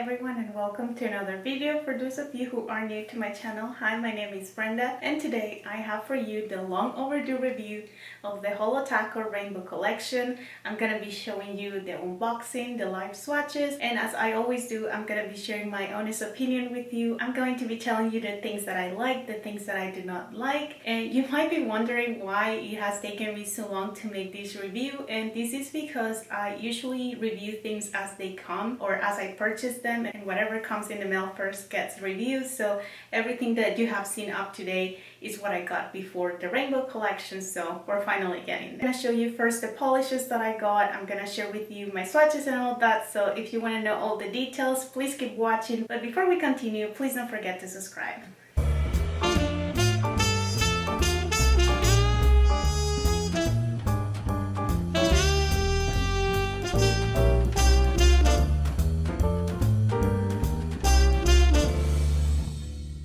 everyone, and welcome to another video. For those of you who are new to my channel, hi, my name is Brenda, and today I have for you the long overdue review of the Holo Taco Rainbow Collection. I'm gonna be showing you the unboxing, the live swatches, and as I always do, I'm gonna be sharing my honest opinion with you. I'm going to be telling you the things that I like, the things that I do not like, and you might be wondering why it has taken me so long to make this review, and this is because I usually review things as they come or as I purchase them, and whatever comes in the mail first gets reviewed. So everything that you have seen up today is what I got before the Rainbow Collection, so we're finally getting there. I'm gonna show you first the polishes that I got. I'm gonna share with you my swatches and all that, so if you want to know all the details, please keep watching. But before we continue, please don't forget to subscribe.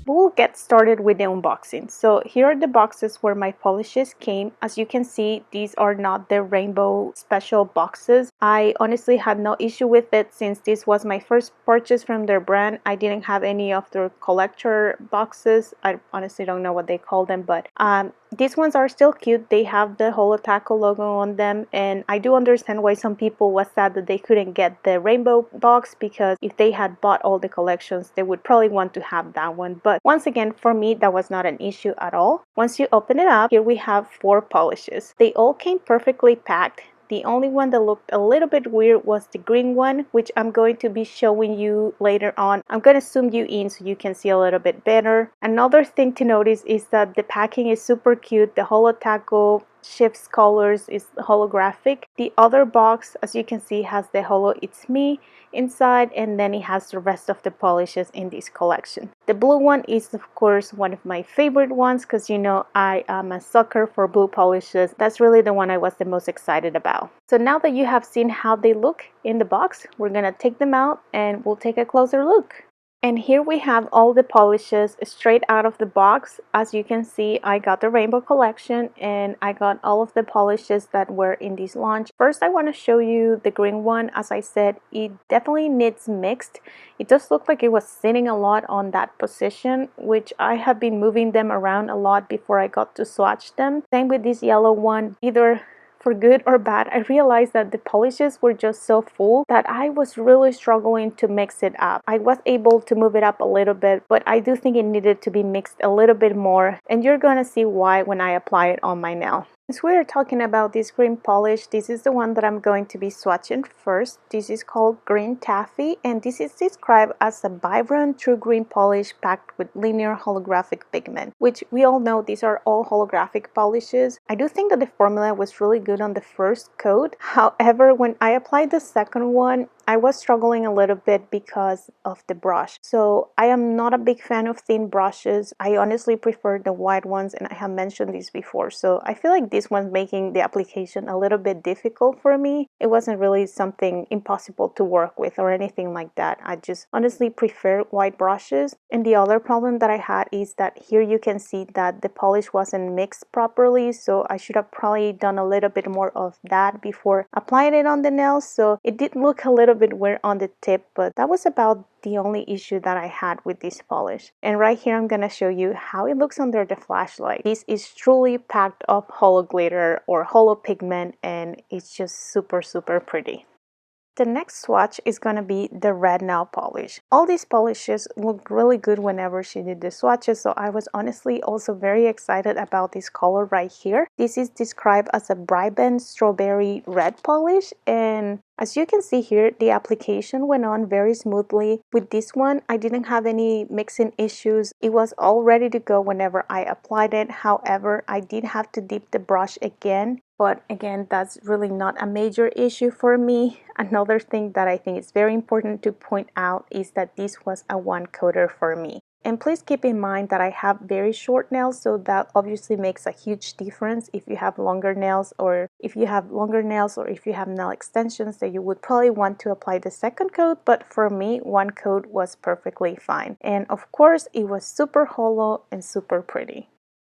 We'll get started with the unboxing. So here are the boxes where my polishes came. As you can see, these are not the rainbow special boxes. I honestly had no issue with it since this was my first purchase from their brand. I didn't have any of their collector boxes. I honestly don't know what they call them, but these ones are still cute. They have the Holo Taco logo on them, and I do understand why some people was sad that they couldn't get the rainbow box, because if they had bought all the collections, they would probably want to have that one. But once again, for me, that was not an issue at all. Once you open it up, here we have 4 polishes. They all came perfectly packed. The only one that looked a little bit weird was the green one, which I'm going to be showing you later on. I'm going to zoom you in so you can see a little bit better. Another thing to notice is that the packing is super cute. The Holo Taco shifts colors, is holographic. The other box, as you can see, has the Holo It's Me inside, and then it has the rest of the polishes in this collection. The blue one is of course one of my favorite ones, because you know I am a sucker for blue polishes. That's really the one I was the most excited about. So now that you have seen how they look in the box, we're gonna take them out and we'll take a closer look. And here we have all the polishes straight out of the box. As you can see, I got the Rainbow Collection and I got all of the polishes that were in this launch. First, I want to show you the green one. As I said, it definitely needs mixed. It does look like it was sitting a lot on that position, which I have been moving them around a lot before I got to swatch them. Same with this yellow one. Either for good or bad, I realized that the polishes were just so full that I was really struggling to mix it up. I was able to move it up a little bit, but I do think it needed to be mixed a little bit more, and you're gonna see why when I apply it on my nail. Since we're talking about this green polish, this is the one that I'm going to be swatching first. This is called Green Taffy, and this is described as a vibrant true green polish packed with linear holographic pigment, which we all know these are all holographic polishes. I do think that the formula was really good on the first coat. However, when I applied the second one, I was struggling a little bit because of the brush. So I am not a big fan of thin brushes. I honestly prefer the wide ones, and I have mentioned this before. So I feel like this one's making the application a little bit difficult for me. It wasn't really something impossible to work with or anything like that. I just honestly prefer wide brushes. And the other problem that I had is that here you can see that the polish wasn't mixed properly. So I should have probably done a little bit more of that before applying it on the nails. So it did look a little bit weird on the tip, but that was about the only issue that I had with this polish. And right here I'm gonna show you how it looks under the flashlight. This is truly packed of holo glitter or holo pigment, and it's just super pretty. The next swatch is going to be the red nail polish. All these polishes looked really good whenever she did the swatches, so I was honestly also very excited about this color right here. This is described as a Briband Strawberry Red polish, and as you can see here, the application went on very smoothly. With this one, I didn't have any mixing issues. It was all ready to go whenever I applied it. However, I did have to dip the brush again. But again, that's really not a major issue for me. Another thing that I think is very important to point out is that this was a one coater for me. And please keep in mind that I have very short nails, so that obviously makes a huge difference if you have longer nails, or if you have nail extensions, that you would probably want to apply the second coat. But for me, one coat was perfectly fine. And of course, it was super holo and super pretty.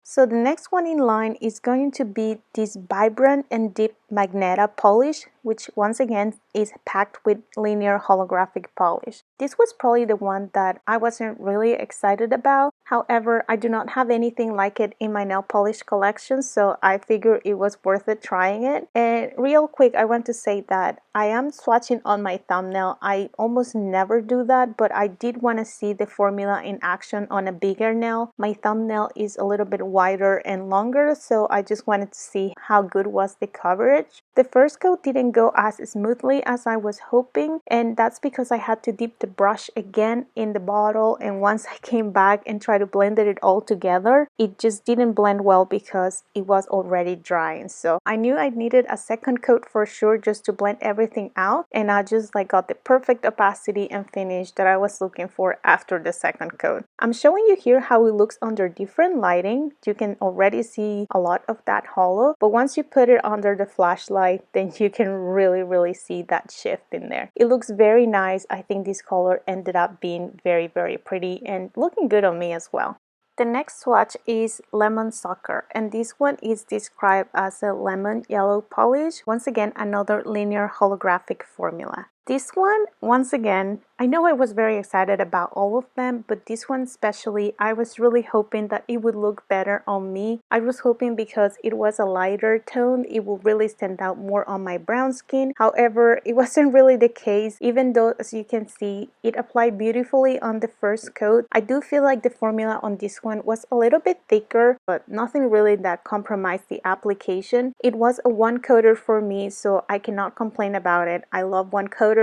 So the next one in line is going to be this vibrant and deep Magneta polish, which once again is packed with linear holographic polish. This was probably the one that I wasn't really excited about. However, I do not have anything like it in my nail polish collection, so I figured it was worth it trying it. And real quick, I want to say that I am swatching on my thumbnail. I almost never do that, but I did want to see the formula in action on a bigger nail. My thumbnail is a little bit wider and longer, so I just wanted to see how good was the coverage. The first coat didn't go as smoothly as I was hoping, and that's because I had to dip the brush again in the bottle, and once I came back and tried to blend it all together, it just didn't blend well because it was already drying. So I knew I needed a second coat for sure just to blend everything out, and I just got the perfect opacity and finish that I was looking for after the second coat. I'm showing you here how it looks under different lighting. You can already see a lot of that holo, but once you put it under the flashlight, then you can really see that shift in there. It looks very nice. I think this color ended up being very pretty and looking good on me as well. The next swatch is Lemon Sucker, and this one is described as a lemon yellow polish. Once again, another linear holographic formula. This one, once again, I know I was very excited about all of them, but this one especially, I was really hoping that it would look better on me. I was hoping because it was a lighter tone, it will really stand out more on my brown skin. However, it wasn't really the case, even though, as you can see, it applied beautifully on the first coat. I do feel like the formula on this one was a little bit thicker, but nothing really that compromised the application. It was a one coater for me, so I cannot complain about it. I love one coaters.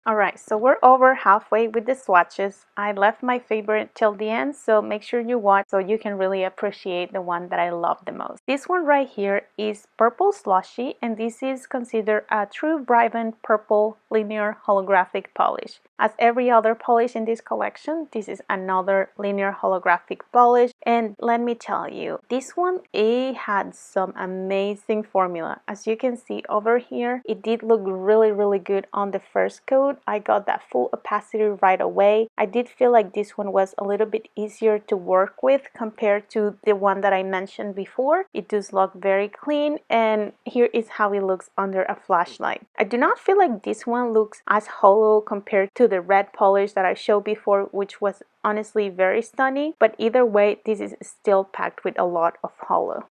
Alright, so we're over halfway with the swatches. I left my favorite till the end, so make sure you watch so you can really appreciate the one that I love the most. This one right here is Purple Slushy, and this is considered a true vibrant purple linear holographic polish. As every other polish in this collection, this is another linear holographic polish, and let me tell you, this one, it had some amazing formula. As you can see over here, it did look really good on the first coat. I got that full opacity right away. I did feel like this one was a little bit easier to work with compared to the one that I mentioned before. It does look very clean, and here is how it looks under a flashlight. I do not feel like this one looks as hollow compared to the red polish that I showed before, which was honestly very stunning, but either way, this is still packed with a lot of holo.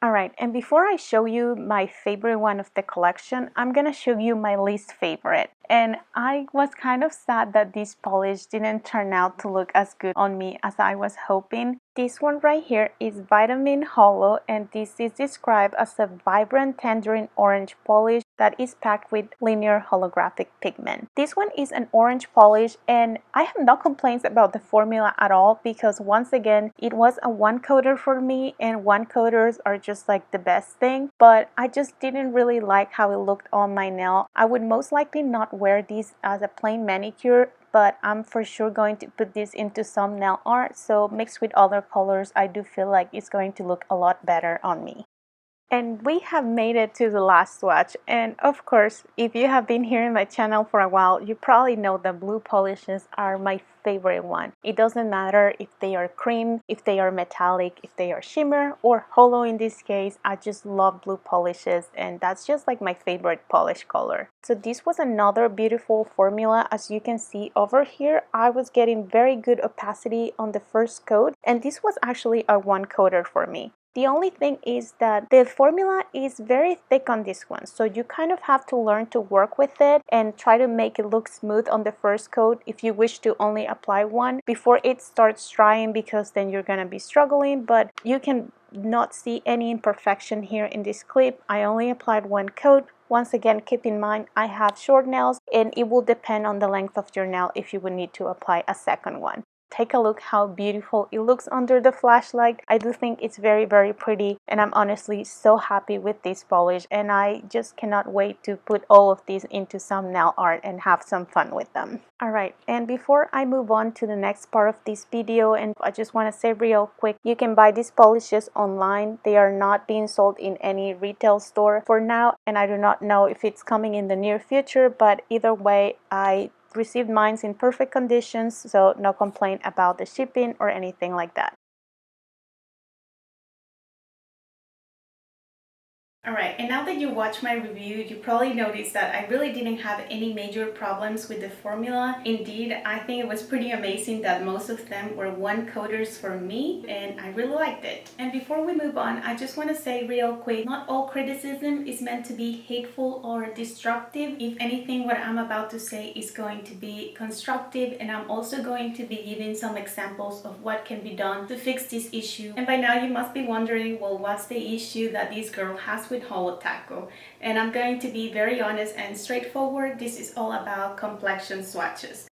Alright, and before I show you my favorite one of the collection, I'm gonna show you my least favorite. And I was kind of sad that this polish didn't turn out to look as good on me as I was hoping. This one right here is Vitamin Holo, and this is described as a vibrant tangerine orange polish that is packed with linear holographic pigment. This one is an orange polish, and I have no complaints about the formula at all because once again, it was a one coater for me, and one coaters are just like the best thing, but I just didn't really like how it looked on my nail. I would most likely not wear this as a plain manicure, but I'm for sure going to put this into some nail art, so mixed with other colors, I do feel like it's going to look a lot better on me. And we have made it to the last swatch, and of course, if you have been here in my channel for a while, you probably know that blue polishes are my favorite one. It doesn't matter if they are cream, if they are metallic, if they are shimmer, or holo in this case. I just love blue polishes, and that's just like my favorite polish color. So this was another beautiful formula. As you can see over here, I was getting very good opacity on the first coat, and this was actually a one coater for me. The only thing is that the formula is very thick on this one, so you kind of have to learn to work with it and try to make it look smooth on the first coat if you wish to only apply one before it starts drying, because then you're gonna be struggling. But you can not see any imperfection here in this clip. I only applied one coat. Once again, keep in mind I have short nails, and it will depend on the length of your nail if you would need to apply a second one. Take a look how beautiful it looks under the flashlight. I do think it's very pretty, and I'm honestly so happy with this polish, and I just cannot wait to put all of these into some nail art and have some fun with them. Alright, and before I move on to the next part of this video, and I just want to say real quick, you can buy these polishes online. They are not being sold in any retail store for now, and I do not know if it's coming in the near future, but either way, I received mine in perfect conditions, so no complaint about the shipping or anything like that. Alright, and now that you watched my review, you probably noticed that I really didn't have any major problems with the formula. Indeed, I think it was pretty amazing that most of them were one coaters for me, and I really liked it. And before we move on, I just want to say real quick, not all criticism is meant to be hateful or destructive. If anything, what I'm about to say is going to be constructive, and I'm also going to be giving some examples of what can be done to fix this issue. And by now you must be wondering, well, what's the issue that this girl has with Holo Taco? And I'm going to be very honest and straightforward. This is all about complexion swatches.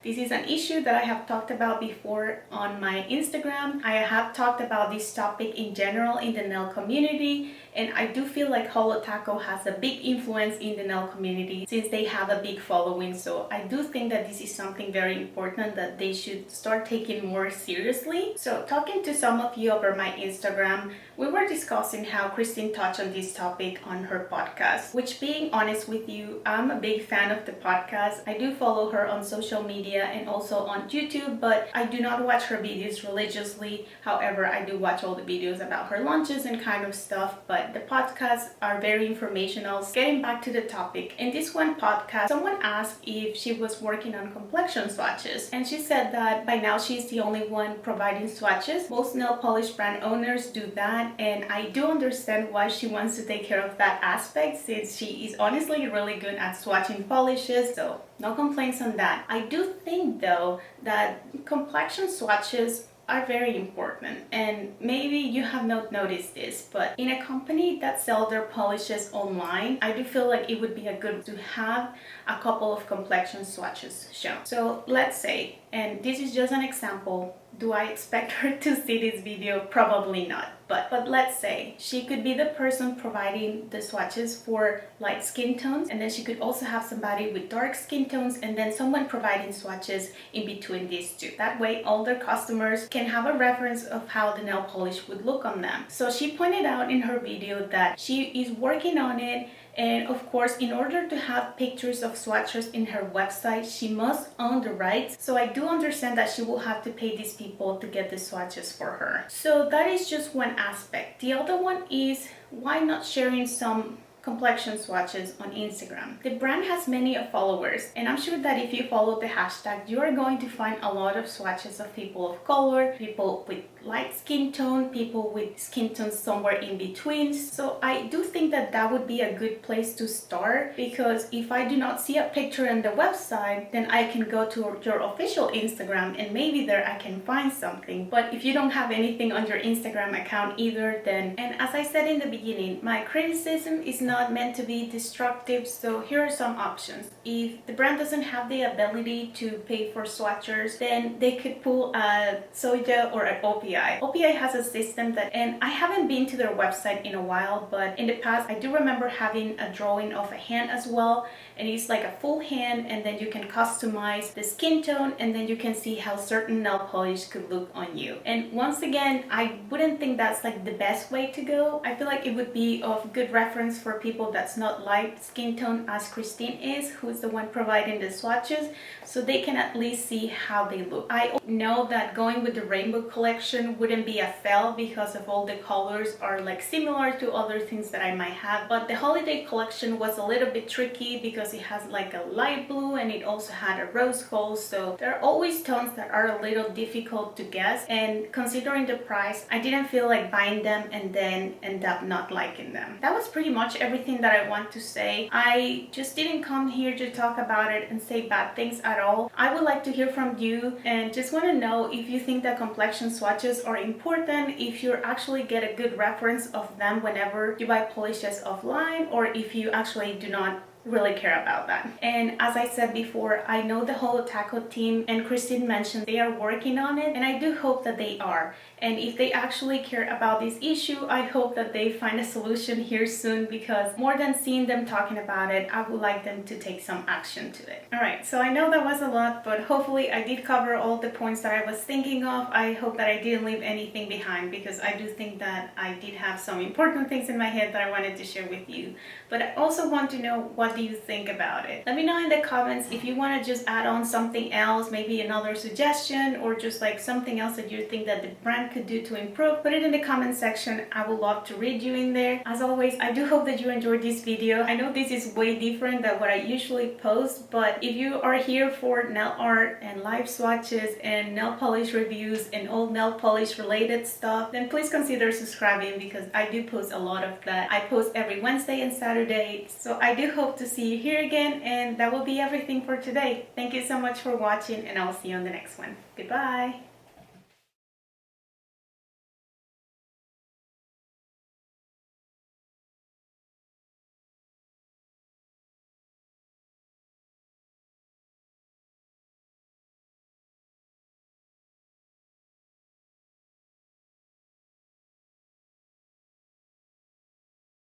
This is an issue that I have talked about before on my Instagram. I have talked about this topic in general in the nail community, and I do feel like Holo Taco has a big influence in the nail community since they have a big following. So I do think that this is something very important that they should start taking more seriously. So talking to some of you over my Instagram, we were discussing how Christine touched on this topic on her podcast, which, being honest with you, I'm a big fan of the podcast. I do follow her on social media and also on YouTube, but I do not watch her videos religiously. However, I do watch all the videos about her launches and kind of stuff, but the podcasts are very informational. Getting back to the topic, in this one podcast, someone asked if she was working on complexion swatches, and she said that by now she's the only one providing swatches. Most nail polish brand owners do that, and I do understand why she wants to take care of that aspect since she is honestly really good at swatching polishes, so no complaints on that. I do think though that complexion swatches are very important, and maybe you have not noticed this, but in a company that sells their polishes online, I do feel like it would be a good to have a couple of complexion swatches shown. So let's say, and this is just an example, do I expect her to see this video? Probably not. But let's say she could be the person providing the swatches for light skin tones, and then she could also have somebody with dark skin tones, and then someone providing swatches in between these two. That way all their customers can have a reference of how the nail polish would look on them. So she pointed out in her video that she is working on it, and of course, in order to have pictures of swatches in her website, she must own the rights. So I do understand that she will have to pay these people to get the swatches for her. So that is just one aspect. The other one is, why not sharing some complexion swatches on Instagram? The brand has many followers, and I'm sure that if you follow the hashtag, you are going to find a lot of swatches of people of color, people with light skin tone, people with skin tones somewhere in between. So I do think that that would be a good place to start, because if I do not see a picture on the website, then I can go to your official Instagram and maybe there I can find something. But if you don't have anything on your Instagram account either, then, and as I said in the beginning, my criticism is not meant to be destructive. So here are some options. If the brand doesn't have the ability to pay for swatchers, then they could pull a Soja or an OPI. OPI has a system that, and I haven't been to their website in a while, but in the past I do remember having a drawing of a hand as well, and it's like a full hand, and then you can customize the skin tone, and then you can see how certain nail polish could look on you. And once again, I wouldn't think that's like the best way to go. I feel like it would be of good reference for people that's not light skin tone as Christine is, who's the one providing the swatches, so they can at least see how they look. I know that going with the rainbow collection wouldn't be a fail because of all the colors are like similar to other things that I might have, but the holiday collection was a little bit tricky because it has like a light blue and it also had a rose gold, so there are always tones that are a little difficult to guess, and considering the price, I didn't feel like buying them and then end up not liking them. That was pretty much everything that I want to say. I just didn't come here to talk about it and say bad things at all. I would like to hear from you and just want to know if you think that complexion swatches are important, if you actually get a good reference of them whenever you buy polishes offline, or if you actually do not really care about that. And as I said before, I know the Holo Taco team, and Christine mentioned they are working on it, and I do hope that they are. And if they actually care about this issue, I hope that they find a solution here soon, because more than seeing them talking about it, I would like them to take some action to it. Alright, so I know that was a lot, but hopefully I did cover all the points that I was thinking of. I hope that I didn't leave anything behind, because I do think that I did have some important things in my head that I wanted to share with you. But I also want to know what what do you think about it? Let me know in the comments if you want to just add on something else, maybe another suggestion, or just like something else that you think that the brand could do to improve. Put it in the comment section. I would love to read you in there. As always, I do hope that you enjoyed this video. I know this is way different than what I usually post, but if you are here for nail art and live swatches and nail polish reviews and all nail polish related stuff, then please consider subscribing because I do post a lot of that. I post every Wednesday and Saturday, so I do hope to see you here again, and that will be everything for today. Thank you so much for watching, and I'll see you on the next one. Goodbye!